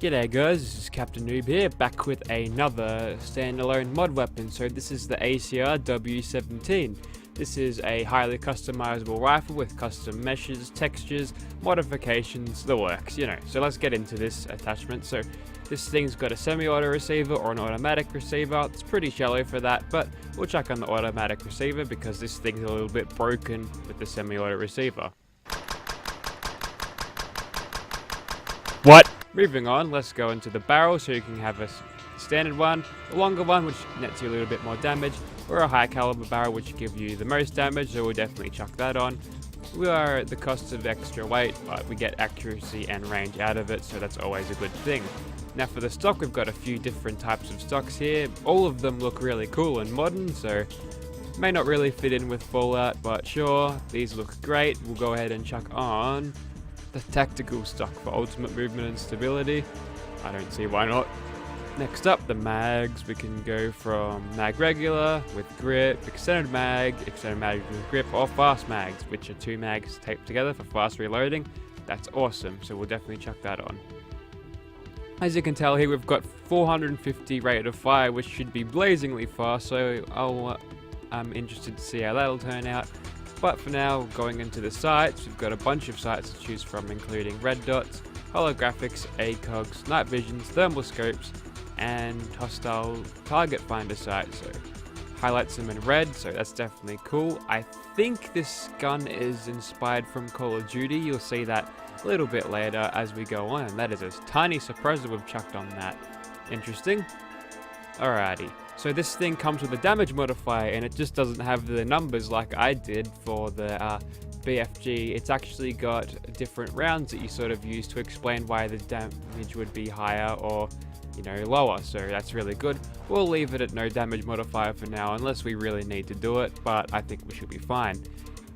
G'day guys, this is Captainoob here, back with another standalone mod weapon. So this is the ACR-W17. This is a highly customizable rifle with custom meshes, textures, modifications, the works, you know. So let's get into this attachment. So this thing's got a semi-auto receiver or an automatic receiver. It's pretty shallow for that, but we'll chuck on the automatic receiver because this thing's a little bit broken with the semi-auto receiver. What? Moving on, let's go into the barrel so you can have a standard one, a longer one which nets you a little bit more damage, or a high caliber barrel which give you the most damage, so we'll definitely chuck that on. We are at the cost of extra weight, but we get accuracy and range out of it, so that's always a good thing. Now for the stock, we've got a few different types of stocks here. All of them look really cool and modern, so may not really fit in with Fallout, but sure, these look great. We'll go ahead and chuck on the tactical stock for ultimate movement and stability. I don't see why not. Next up, the mags. We can go from mag regular with grip, extended mag with grip, or fast mags, which are two mags taped together for fast reloading. That's awesome, so we'll definitely chuck that on. As you can tell here, we've got 450 rate of fire, which should be blazingly fast, so I'm interested to see how that'll turn out. But for now, going into the sights, we've got a bunch of sights to choose from, including red dots, holographics, ACOGs, night visions, thermal scopes, and hostile target finder sights. So highlights them in red, so that's definitely cool. I think this gun is inspired from Call of Duty. You'll see that a little bit later as we go on, and that is a tiny suppressor we've chucked on that. Interesting. Alrighty. So this thing comes with a damage modifier, and it just doesn't have the numbers like I did for the BFG. It's actually got different rounds that you sort of use to explain why the damage would be higher or, you know, lower. So that's really good. We'll leave it at no damage modifier for now unless we really need to do it, but I think we should be fine.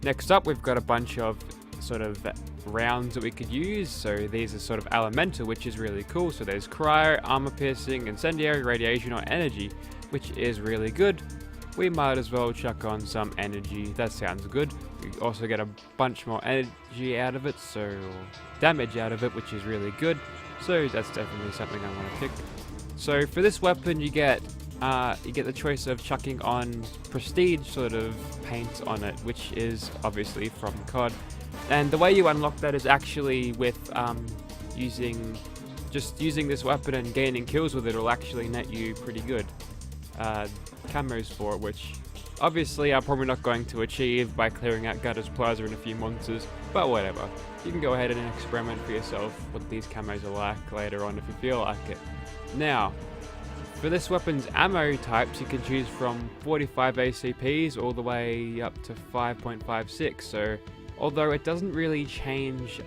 Next up, we've got a bunch of sort of rounds that we could use. So these are sort of elemental, which is really cool. So there's cryo, armor piercing, incendiary, radiation, or energy, which is really good. We might as well chuck on some energy. That sounds good. We also get a bunch more energy out of it, so damage out of it, which is really good. So that's definitely something I want to pick. So for this weapon, you get the choice of chucking on prestige sort of paint on it, which is obviously from COD. And the way you unlock that is actually with using this weapon and gaining kills with it. Will actually net you pretty good camos for it, which obviously I'm probably not going to achieve by clearing out Gutter's Plaza in a few monsters, but whatever. You can go ahead and experiment for yourself what these camos are like later on if you feel like it. Now, for this weapon's ammo types, you can choose from 45 ACPs all the way up to 5.56, so although it doesn't really change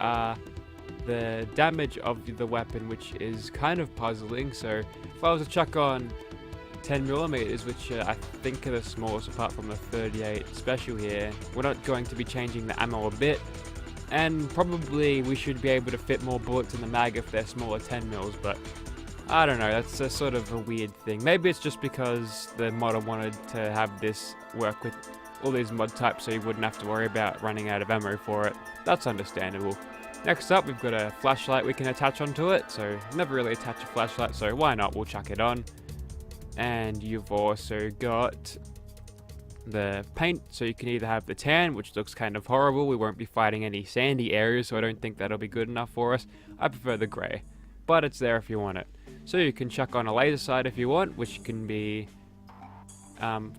the damage of the weapon, which is kind of puzzling. So if I was to chuck on 10mm, which I think are the smallest apart from the 38 special here, we're not going to be changing the ammo a bit, and probably we should be able to fit more bullets in the mag if they're smaller 10mm, but I don't know, that's a sort of a weird thing. Maybe it's just because the modder wanted to have this work with all these mod types so you wouldn't have to worry about running out of ammo for it. That's understandable. Next up, we've got a flashlight we can attach onto it, so never really attach a flashlight, so why not, we'll chuck it on. And you've also got the paint, so you can either have the tan, which looks kind of horrible. We won't be fighting any sandy areas, so I don't think that'll be good enough for us. I prefer the grey, but it's there if you want it. So you can chuck on a laser sight if you want, which can be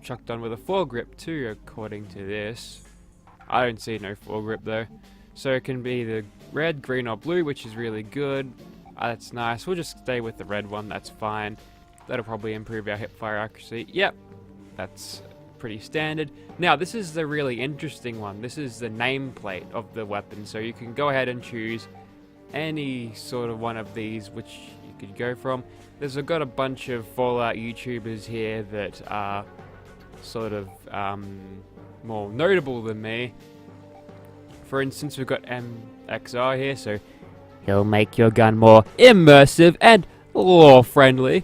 chucked on with a foregrip too, according to this. I don't see no foregrip though. So it can be the red, green, or blue, which is really good. That's nice. We'll just stay with the red one, that's fine. That'll probably improve our hipfire accuracy. Yep, that's pretty standard. Now, this is the really interesting one. This is the nameplate of the weapon. So you can go ahead and choose any sort of one of these which you could go from. I've got a bunch of Fallout YouTubers here that are sort of more notable than me. For instance, we've got MXR here, so he'll make your gun more immersive and lore-friendly.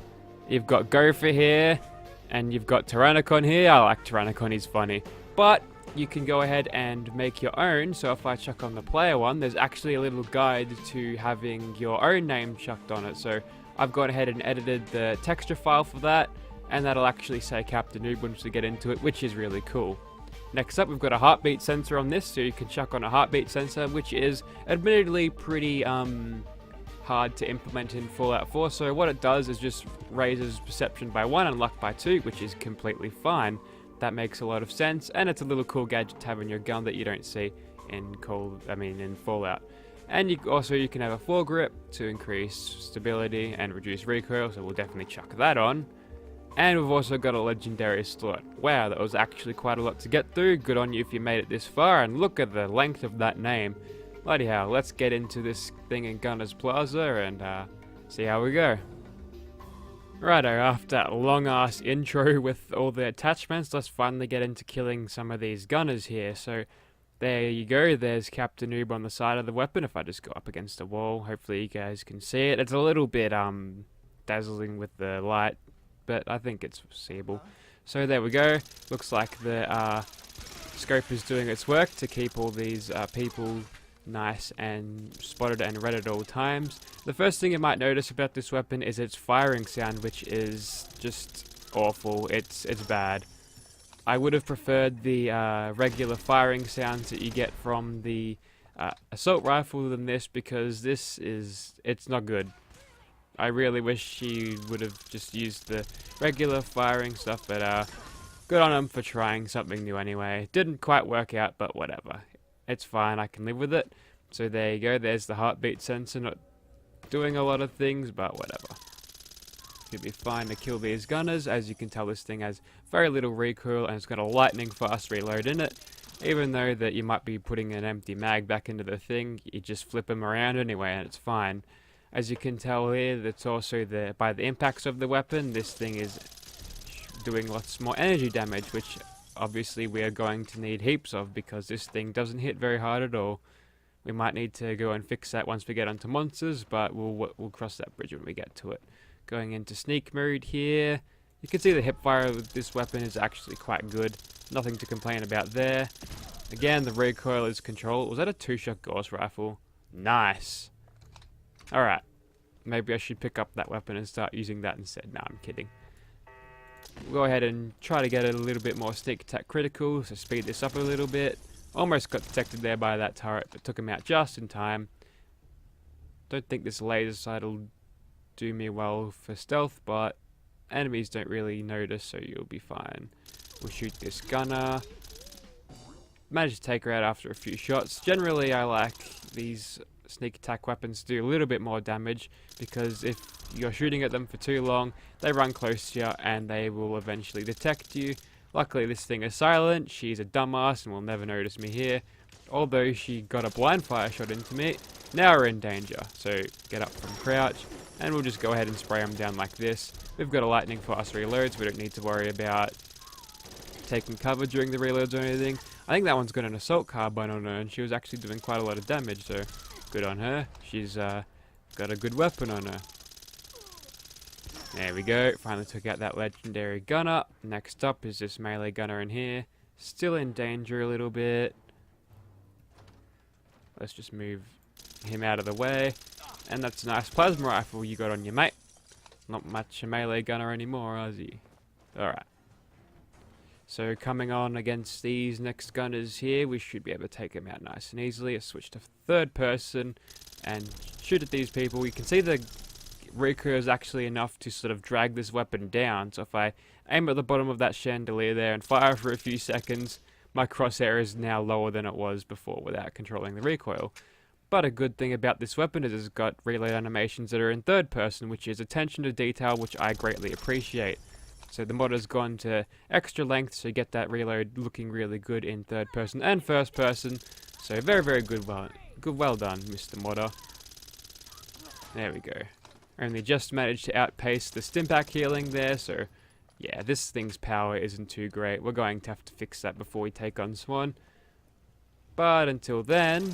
You've got Gopher here, and you've got Tyrannicon here. I like Tyrannicon, he's funny. But you can go ahead and make your own. So if I chuck on the player one, there's actually a little guide to having your own name chucked on it. So I've gone ahead and edited the texture file for that, and that'll actually say Captainoob once we get into it, which is really cool. Next up, we've got a heartbeat sensor on this, so you can chuck on a heartbeat sensor, which is admittedly pretty hard to implement in Fallout 4. So what it does is just raises perception by 1 and luck by 2, which is completely fine. That makes a lot of sense, and it's a little cool gadget to have in your gun that you don't see in Fallout. And you can have a foregrip to increase stability and reduce recoil, so we'll definitely chuck that on. And we've also got a legendary slot. Wow, that was actually quite a lot to get through. Good on you if you made it this far, and look at the length of that name. Bloody hell, let's get into this thing in Gunner's Plaza and see how we go. Righto, after that long ass intro with all the attachments, let's finally get into killing some of these gunners here. So there you go, there's Captainoob on the side of the weapon. If I just go up against the wall, hopefully you guys can see it. It's a little bit dazzling with the light, but I think it's seeable. So there we go. Looks like the scope is doing its work to keep all these people nice and spotted and read at all times. The first thing you might notice about this weapon is its firing sound, which is just awful. It's bad. I would have preferred the regular firing sounds that you get from the assault rifle than this, because it's not good. I really wish she would have just used the regular firing stuff, but good on them for trying something new anyway. Didn't quite work out, but whatever. It's fine, I can live with it. So there you go, there's the heartbeat sensor, not doing a lot of things, but whatever. It'll be fine to kill these gunners. As you can tell, this thing has very little recoil, and it's got a lightning fast reload in it. Even though that you might be putting an empty mag back into the thing, you just flip them around anyway, and it's fine. As you can tell here, that's also by the impacts of the weapon, this thing is doing lots more energy damage, which obviously we are going to need heaps of, because this thing doesn't hit very hard at all. We might need to go and fix that once we get onto monsters, but we'll cross that bridge when we get to it. Going into sneak mode here, you can see the hipfire with this weapon is actually quite good. Nothing to complain about there. Again, the recoil is controlled. Was that a 2-shot Gauss rifle? Nice. Alright, maybe I should pick up that weapon and start using that instead. No, I'm kidding. We'll go ahead and try to get it a little bit more sneak attack critical, so speed this up a little bit. Almost got detected there by that turret, but took him out just in time. Don't think this laser sight will do me well for stealth, but enemies don't really notice, so you'll be fine. We'll shoot this gunner. Managed to take her out after a few shots. Generally, I like these sneak attack weapons to do a little bit more damage, because if you're shooting at them for too long, they run close to you and they will eventually detect you. Luckily, this thing is silent. She's a dumbass and will never notice me here. Although she got a blind fire shot into me, now we're in danger. So get up from crouch, and we'll just go ahead and spray them down like this. We've got a lightning fast reload, so we don't need to worry about taking cover during the reloads or anything. I think that one's got an assault carbine on her, and she was actually doing quite a lot of damage, so good on her. She's got a good weapon on her. There we go, finally took out that legendary gunner. Next up is this melee gunner in here. Still in danger a little bit. Let's just move him out of the way. And that's a nice plasma rifle you got on your mate. Not much a melee gunner anymore, is he? Alright. So coming on against these next gunners here, we should be able to take them out nice and easily. Let's switch to third person and shoot at these people. You can see the recoil is actually enough to sort of drag this weapon down. So if I aim at the bottom of that chandelier there and fire for a few seconds, my crosshair is now lower than it was before without controlling the recoil. But a good thing about this weapon is it's got reload animations that are in third person, which is attention to detail, which I greatly appreciate. So the mod has gone to extra length, so you get that reload looking really good in third person and first person. So very, very good. Well done, Mr. Modder. There we go. Only just managed to outpace the stimpack healing there, so yeah, this thing's power isn't too great. We're going to have to fix that before we take on Swan. But until then,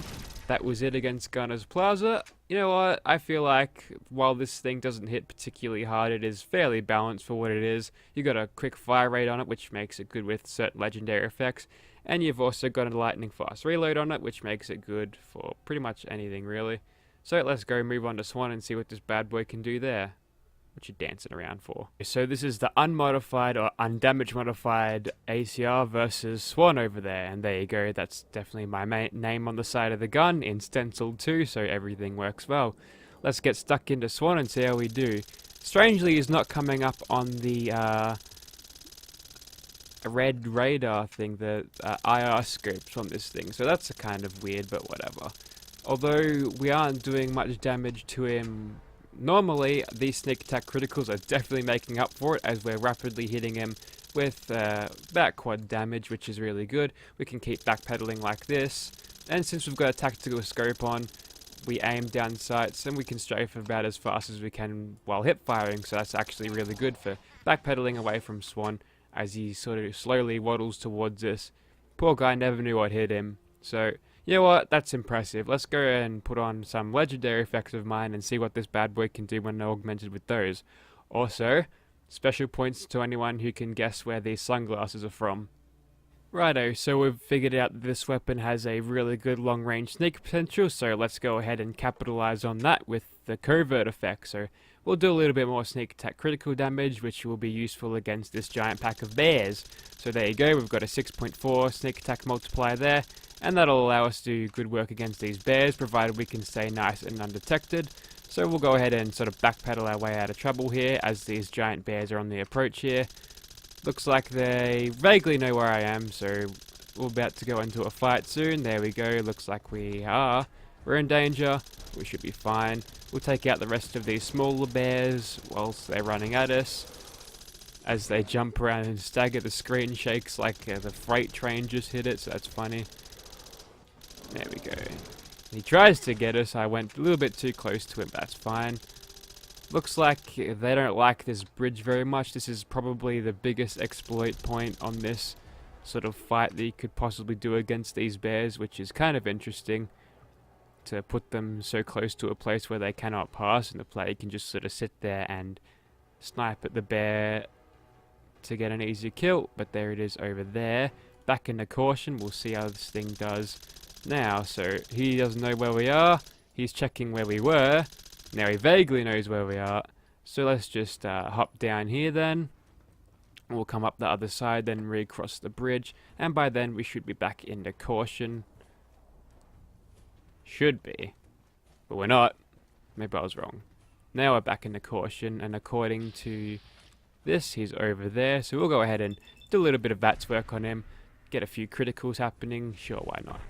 that was it against Gunner's Plaza. You know what, I feel like while this thing doesn't hit particularly hard, it is fairly balanced for what it is. You got a quick fire rate on it, which makes it good with certain legendary effects, and you've also got a lightning fast reload on it, which makes it good for pretty much anything really. So let's go move on to Swan and see what this bad boy can do there. What you dancing around for? So this is the unmodified or undamaged modified ACR versus Swan over there, and there you go, that's definitely my name on the side of the gun in stenciled too, so everything works well. Let's get stuck into Swan and see how we do. Strangely, he's not coming up on the red radar thing, the IR scopes on this thing, so that's kind of weird, but whatever. Although we aren't doing much damage to him normally, these sneak attack criticals are definitely making up for it, as we're rapidly hitting him with about quad damage, which is really good. We can keep backpedaling like this, and since we've got a tactical scope on, we aim down sights and we can strafe about as fast as we can while hip firing, so that's actually really good for backpedaling away from Swan as he sort of slowly waddles towards us. Poor guy never knew what hit him, so you know what, that's impressive. Let's go and put on some legendary effects of mine and see what this bad boy can do when augmented with those. Also, special points to anyone who can guess where these sunglasses are from. Righto, so we've figured out that this weapon has a really good long range sneak potential, so let's go ahead and capitalize on that with the covert effect. So we'll do a little bit more sneak attack critical damage, which will be useful against this giant pack of bears. So there you go, we've got a 6.4 sneak attack multiplier there, and that'll allow us to do good work against these bears, provided we can stay nice and undetected. So we'll go ahead and sort of backpedal our way out of trouble here, as these giant bears are on the approach here. Looks like they vaguely know where I am, so we're about to go into a fight soon. There we go, looks like we are. We're in danger, we should be fine. We'll take out the rest of these smaller bears whilst they're running at us. As they jump around and stagger, the screen shakes like the freight train just hit it, so that's funny. There we go. He tries to get us. I went a little bit too close to him. That's fine. Looks like they don't like this bridge very much. This is probably the biggest exploit point on this sort of fight that you could possibly do against these bears, which is kind of interesting, to put them so close to a place where they cannot pass, and the player can just sort of sit there and snipe at the bear to get an easy kill. But there it is over there. Back into caution. We'll see how this thing does now. So he doesn't know where we are. He's checking where we were. Now he vaguely knows where we are. So let's just hop down here then. We'll come up the other side, then recross the bridge, and by then we should be back into caution. Should be, but we're not. Maybe I was wrong. Now we're back into caution, and according to this, he's over there. So we'll go ahead and do a little bit of VATS work on him. Get a few criticals happening. Sure, why not?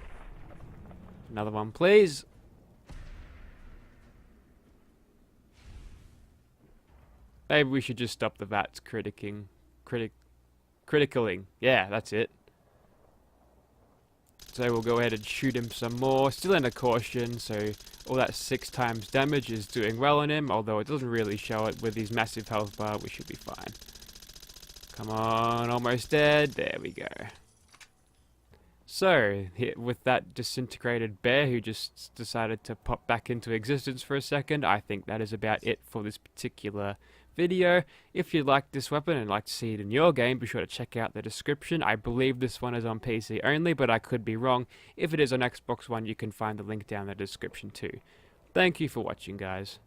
Another one, please. Maybe we should just stop the VATS criticaling. Yeah, that's it. So we'll go ahead and shoot him some more. Still in a caution, so all that 6 times damage is doing well on him, although it doesn't really show it with his massive health bar. We should be fine. Come on, almost dead. There we go. So, with that disintegrated bear who just decided to pop back into existence for a second, I think that is about it for this particular video. If you like this weapon and like to see it in your game, be sure to check out the description. I believe this one is on PC only, but I could be wrong. If it is on Xbox One, you can find the link down in the description too. Thank you for watching, guys.